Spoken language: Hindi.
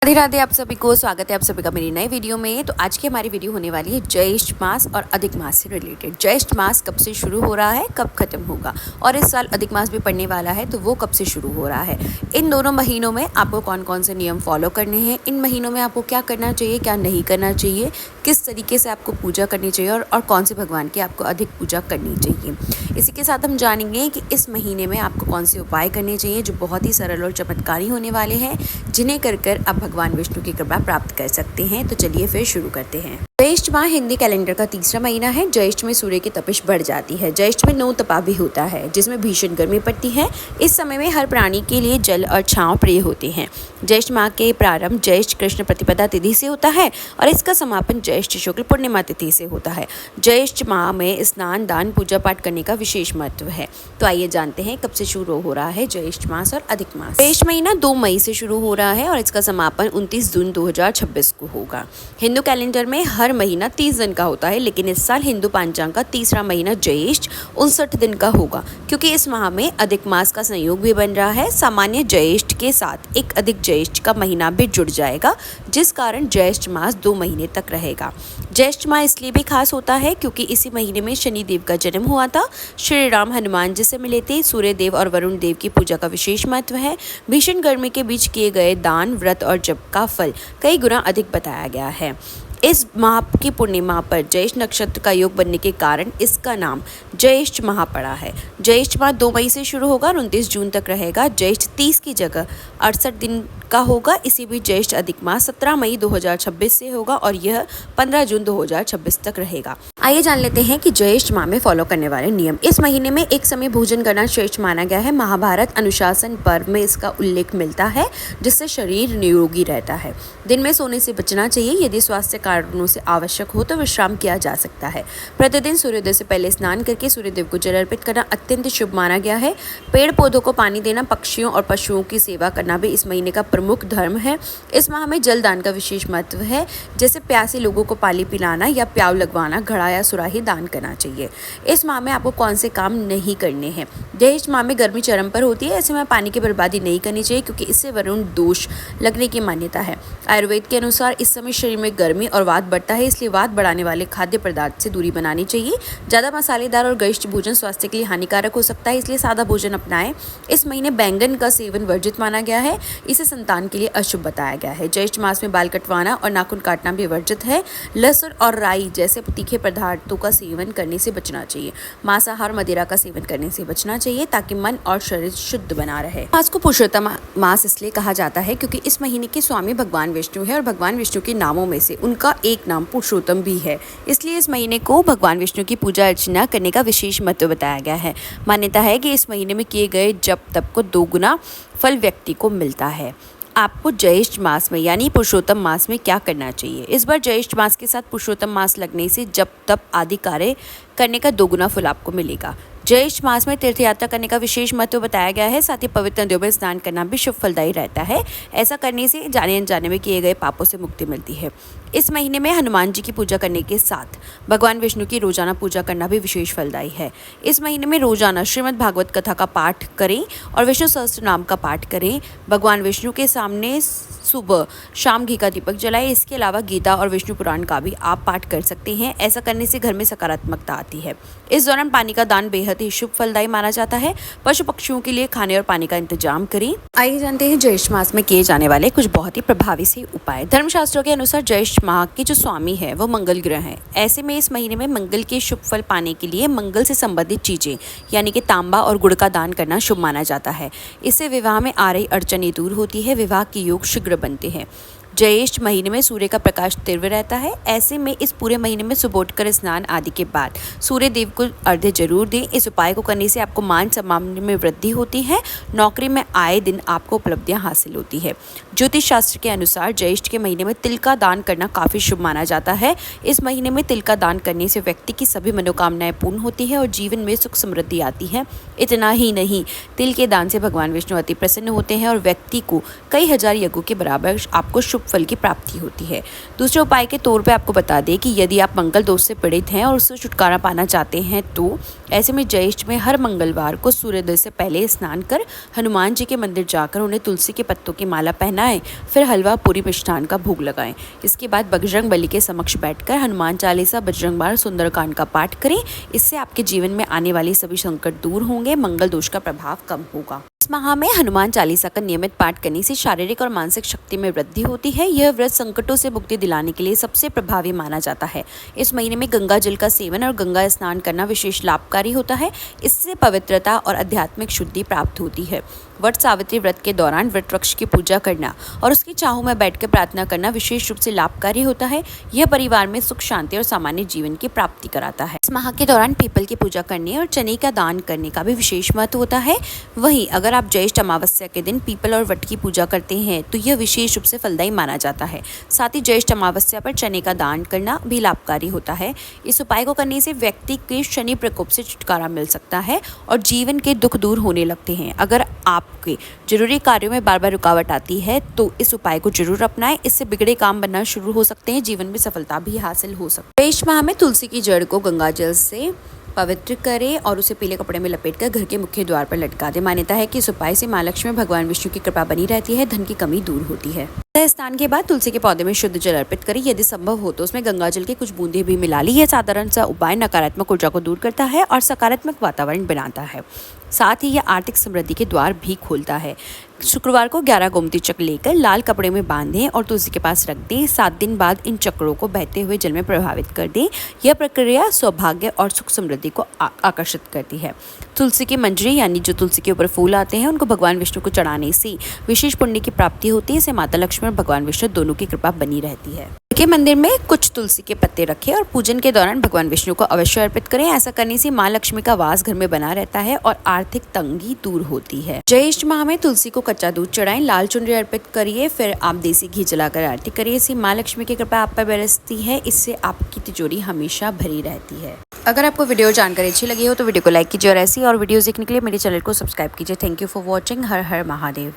राधे राधे। आप सभी को स्वागत है आप सभी का मेरी नई वीडियो में। तो आज की हमारी वीडियो होने वाली है ज्येष्ठ मास और अधिक मास से रिलेटेड। ज्येष्ठ मास कब से शुरू हो रहा है, कब खत्म होगा, और इस साल अधिक मास भी पड़ने वाला है तो वो कब से शुरू हो रहा है। इन दोनों महीनों में आपको कौन कौन से नियम फॉलो करने हैं, इन महीनों में आपको क्या करना चाहिए, क्या नहीं करना चाहिए, किस तरीके से आपको पूजा करनी चाहिए और कौन से भगवान की आपको अधिक पूजा करनी चाहिए। इसी के साथ हम जानेंगे कि इस महीने में आपको कौन से उपाय करने चाहिए जो बहुत ही सरल और चमत्कारी होने वाले हैं, जिन्हें कर आप भगवान विष्णु की कृपा प्राप्त कर सकते हैं। तो चलिए फिर शुरू करते हैं। ज्येष्ठ माह हिंदी कैलेंडर का तीसरा महीना है। ज्येष्ठ में सूर्य की तपिश बढ़ जाती है। ज्येष्ठ में नौ तपा भी होता है, जिसमें भीषण गर्मी पड़ती है। इस समय में हर प्राणी के लिए जल और छांव प्रिय होते हैं। ज्येष्ठ माह के प्रारंभ ज्येष्ठ कृष्ण प्रतिपदा तिथि से होता है और इसका समापन ज्येष्ठ शुक्ल पूर्णिमा तिथि से होता है। ज्येष्ठ माह में स्नान, दान, पूजा पाठ करने का विशेष महत्व है। तो आइए जानते हैं कब से शुरू हो रहा है ज्येष्ठ मास और अधिक मास। ज्येष्ठ महीना 2 मई से शुरू हो रहा है और इसका समापन 29 जून 2026 को होगा। हिंदू कैलेंडर में हर महीना 30 दिन का होता है, लेकिन इस साल हिंदू पंचांग का तीसरा महीना ज्येष्ठ 59 दिन का होगा, क्योंकि इस माह में अधिक मास का संयोग भी बन रहा है। सामान्य ज्येष्ठ के साथ एक अधिक ज्येष्ठ का महीना भी जुड़ जाएगा, जिस कारण ज्येष्ठ मास 2 महीने तक रहेगा। ज्येष्ठ माह इसलिए भी खास होता है क्योंकि इसी महीने में शनि देव का जन्म हुआ था। श्री राम हनुमान जी से मिले थे। सूर्य देव और वरुण देव की पूजा का विशेष महत्व है। भीषण गर्मी के बीच किए गए दान, व्रत और जप का फल कई गुना अधिक बताया गया है। इस माह की पूर्णिमा पर ज्येष्ठ नक्षत्र का योग बनने के कारण इसका नाम ज्येष्ठ माह पड़ा है। ज्येष्ठ माह 2 मई से शुरू होगा और 29 जून तक रहेगा। ज्येष्ठ 30 की जगह 68 दिन का होगा। इसी बीच ज्येष्ठ अधिक माह 17 मई 2026 से होगा और यह 15 जून 2026 तक रहेगा। आइए जान लेते हैं कि ज्येष्ठ माह में फॉलो करने वाले नियम। इस महीने में एक समय भोजन करना श्रेष्ठ माना गया है। महाभारत अनुशासन पर्व में इसका उल्लेख मिलता है, जिससे शरीर निरोगी रहता है। दिन में सोने से बचना चाहिए। यदि स्वास्थ्य कारणों से आवश्यक हो तो विश्राम किया जा सकता है। प्रतिदिन सूर्योदय से पहले स्नान करके सूर्यदेव को जल अर्पित करना अत्यंत शुभ माना गया है। पेड़ पौधों को पानी देना, पक्षियों और पशुओं की सेवा करना भी इस महीने का प्रमुख धर्म है। इस माह में जल दान का विशेष महत्व है, जैसे प्यासे लोगों को पानी पिलाना या प्याव लगवाना, घड़ा या सुराही दान करना चाहिए। इस माह में आपको कौन से काम नहीं करने हैं। ज्येष्ठ माह में गर्मी चरम पर होती है, ऐसे में पानी की बर्बादी नहीं करनी चाहिए, क्योंकि इससे वरुण दोष लगने की मान्यता है। आयुर्वेद के अनुसार इस समय शरीर में गर्मी और वात बढ़ता है, इसलिए वात बढ़ाने वाले खाद्य पदार्थ से दूरी बनानी चाहिए। ज़्यादा मसालेदार और गरिष्ठ भोजन स्वास्थ्य के लिए हानिकारक हो सकता है, इसलिए सादा भोजन अपनाएं। इस महीने बैंगन का सेवन वर्जित माना गया है। इसे संतान के लिए अशुभ बताया गया है। ज्येष्ठ मास में बाल कटवाना और नाखून काटना भी वर्जित है। लहसुन और राई जैसे तीखे पदार्थों का सेवन करने से बचना चाहिए। मांसाहार, मदिरा का सेवन करने से बचना चाहिए, ताकि मन और शरीर शुद्ध बना रहे। मास को पुरुषोत्तम मास इसलिए कहा जाता है क्योंकि इस महीने के स्वामी भगवान विष्णु है और भगवान विष्णु के नामों में से उनका एक नाम पुरुषोत्तम भी है। इसलिए इस महीने को भगवान विष्णु की पूजा अर्चना करने का विशेष महत्व बताया गया है। मान्यता है कि इस महीने में किए गए जप तप को 2 गुना फल व्यक्ति को मिलता है। आपको ज्येष्ठ मास में यानी पुरुषोत्तम मास में क्या करना चाहिए। इस बार ज्येष्ठ मास के साथ पुरुषोत्तम मास लगने से जप तप आदि कार्य करने का 2 गुना फल आपको मिलेगा। ज्येष्ठ मास में तीर्थ यात्रा करने का विशेष महत्व बताया गया है। साथ ही पवित्र नदियों में स्नान करना भी शुभ फलदायी रहता है। ऐसा करने से जाने अनजाने में किए गए पापों से मुक्ति मिलती है। इस महीने में हनुमान जी की पूजा करने के साथ भगवान विष्णु की रोजाना पूजा करना भी विशेष फलदायी है। इस महीने में रोजाना श्रीमद् भागवत कथा का पाठ करें और विष्णु सहस्त्र नाम का पाठ करें। भगवान विष्णु के सामने सुबह शाम घी का दीपक जलाएं। इसके अलावा गीता और विष्णु पुराण का भी आप पाठ कर सकते हैं। ऐसा करने से घर में सकारात्मकता आती है। इस दौरान पानी का दान बेहद ही शुभ फलदायी माना जाता है। पशु पक्षियों के लिए खाने और पानी का इंतजाम करें। आइए जानते हैं ज्येष्ठ मास में किए जाने वाले कुछ बहुत ही प्रभावी से उपाय। धर्मशास्त्रों के अनुसार ज्येष्ठ माह के जो स्वामी है वो मंगल ग्रह है। ऐसे में इस महीने में मंगल के शुभ फल पाने के लिए मंगल से संबंधित चीजें यानी कि तांबा और गुड़ का दान करना शुभ माना जाता है। इससे विवाह में आ रही अड़चनें दूर होती है। विवाह के योग शीघ्र बनते हैं। ज्येष्ठ महीने में सूर्य का प्रकाश तीव्र रहता है। ऐसे में इस पूरे महीने में सुबह उठकर स्नान आदि के बाद सूर्य देव को अर्घ्य जरूर दें। इस उपाय को करने से आपको मान सम्मान में वृद्धि होती है। नौकरी में आए दिन आपको उपलब्धियां हासिल होती है। ज्योतिष शास्त्र के अनुसार ज्येष्ठ के महीने में तिल का दान करना काफी शुभ माना जाता है। इस महीने में तिल का दान करने से व्यक्ति की सभी मनोकामनाएं पूर्ण होती है और जीवन में सुख समृद्धि आती है। इतना ही नहीं, तिल के दान से भगवान विष्णु अति प्रसन्न होते हैं और व्यक्ति को कई हजार यज्ञों के बराबर आपको शुभ फल की प्राप्ति होती है। दूसरे उपाय के तौर पे आपको बता दें कि यदि आप मंगल दोष से पीड़ित हैं और उससे छुटकारा पाना चाहते हैं तो ऐसे में ज्येष्ठ में हर मंगलवार को सूर्योदय से पहले स्नान कर हनुमान जी के मंदिर जाकर उन्हें तुलसी के पत्तों की माला पहनाएं, फिर हलवा पूरी मिष्ठान का भोग लगाएं। इसके बाद बजरंग बली के समक्ष बैठकर हनुमान चालीसा, बजरंग बाण, सुंदरकांड का पाठ करें। इससे आपके जीवन में आने वाले सभी संकट दूर होंगे, मंगल दोष का प्रभाव कम होगा। इस माह में हनुमान चालीसा का नियमित पाठ करने से शारीरिक और मानसिक शक्ति में वृद्धि होती है। यह व्रत संकटों से मुक्ति दिलाने के लिए सबसे प्रभावी माना जाता है। इस महीने में गंगा जल का सेवन और गंगा स्नान करना विशेष लाभकारी होता है। इससे पवित्रता और आध्यात्मिक शुद्धि प्राप्त होती है। वट सावित्री व्रत के दौरान वट वृक्ष की पूजा करना और उसकी छांव में बैठकर प्रार्थना करना विशेष रूप से लाभकारी होता है। यह परिवार में सुख, शांति और सामान्य जीवन की प्राप्ति कराता है। इस माह के दौरान पीपल की पूजा करने और चने का दान करने का भी विशेष महत्व होता है। वहीं अगर आप ज्येष्ठ अमावस्या के दिन पीपल और वट की पूजा करते हैं तो यह विशेष रूप से फलदायी माना जाता है। साथ ही ज्येष्ठ अमावस्या पर चने का दान करना भी लाभकारी होता है। इस उपाय को करने से व्यक्ति के शनि प्रकोप से छुटकारा मिल सकता है और जीवन के दुख दूर होने लगते हैं। अगर आपके जरूरी कार्यों में बार बार रुकावट आती है तो इस उपाय को जरूर अपनाएं। इससे बिगड़े काम बनना शुरू हो सकते हैं, जीवन में सफलता भी हासिल हो सकती है। ज्येष्ठ माह में तुलसी की जड़ को गंगा जल से पवित्र करें और उसे पीले कपड़े में लपेटकर घर के मुख्य द्वार पर लटका दें। मान्यता है कि इस उपाय से मां लक्ष्मी, भगवान विष्णु की कृपा बनी रहती है, धन की कमी दूर होती है। स्नान के बाद तुलसी के पौधे में शुद्ध जल अर्पित करें। यदि संभव हो तो उसमें गंगा जल की कुछ बूंदें भी मिला ली। यह साधारण सा उपाय नकारात्मक ऊर्जा को दूर करता है और सकारात्मक वातावरण बनाता है। साथ ही यह आर्थिक समृद्धि के द्वार भी खोलता है। शुक्रवार को 11 गोमती चक्र लेकर लाल कपड़े में बांधें और तुलसी के पास रख दें। 7 दिन बाद इन चक्रों को बहते हुए जल में प्रभावित कर दें। यह प्रक्रिया सौभाग्य और सुख समृद्धि को आकर्षित करती है। तुलसी की मंजरी यानी जो तुलसी के ऊपर फूल आते हैं उनको भगवान विष्णु को चढ़ाने से विशेष पुण्य की प्राप्ति होती है। इससे माता लक्ष्मी और भगवान विष्णु दोनों की कृपा बनी रहती है। के मंदिर में कुछ तुलसी के पत्ते रखें और पूजन के दौरान भगवान विष्णु को अवश्य अर्पित करें। ऐसा करने से मां लक्ष्मी का वास घर में बना रहता है और आर्थिक तंगी दूर होती है। ज्येष्ठ माह में तुलसी को कच्चा दूध चढ़ाएं, लाल चुनरी अर्पित करिए, फिर आप देसी घी जलाकर आरती करिए। इससे मां लक्ष्मी की कृपा आप पर बरसती है। इससे आपकी तिजोरी हमेशा भरी रहती है। अगर आपको वीडियो जानकारी अच्छी लगी हो तो वीडियो को लाइक कीजिए और ऐसी और वीडियोस देखने के लिए मेरे चैनल को सब्सक्राइब कीजिए। Thank you for watching. Her her Mahadev.